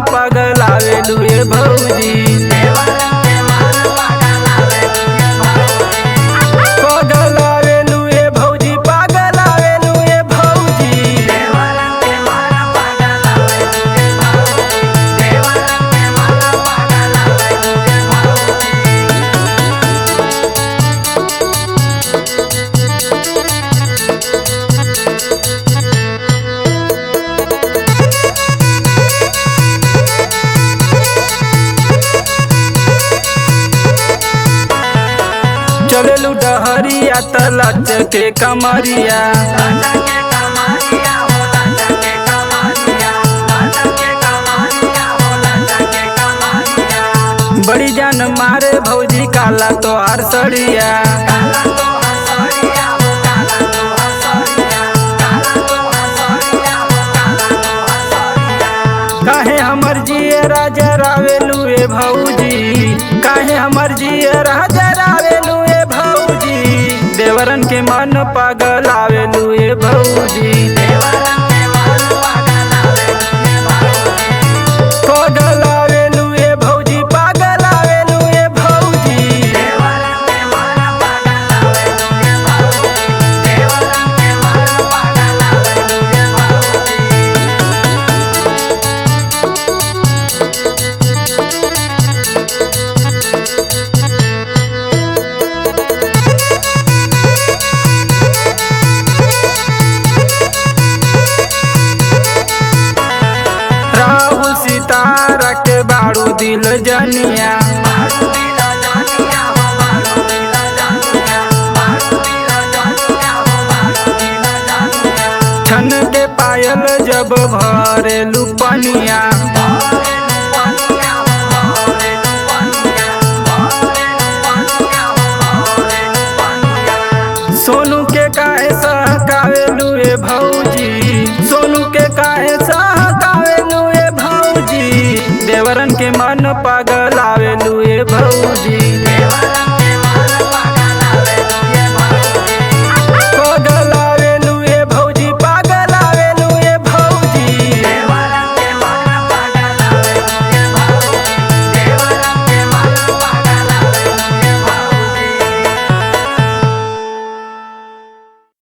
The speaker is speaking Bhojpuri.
पगलावेलू ए भौजी। पगलावेलू ए भौजी, पगलावेलू ए भौजी। चलेलू डहरिया तलच के कमरिया, बड़ी जान मारे भौजी काला तोहार सड़िया। काहे हमर जिए राजा रावेलू ए भौजी, काहे हमर जिए राजा रावेलू ए भौजी। देवरन के मन पगलावेलू ए भौजी। पगलावेलू ए भौजी, पगलावेलू ए भौजी। राहुल सितारा के बाड़ू दिल जनिया, छन के पायल जब भरेलू पनिया। सोनू के काहे सहकावेलू ए भौजी, सोनू के काहे सहकावेलू ए भौजी। देवरन के मन पगल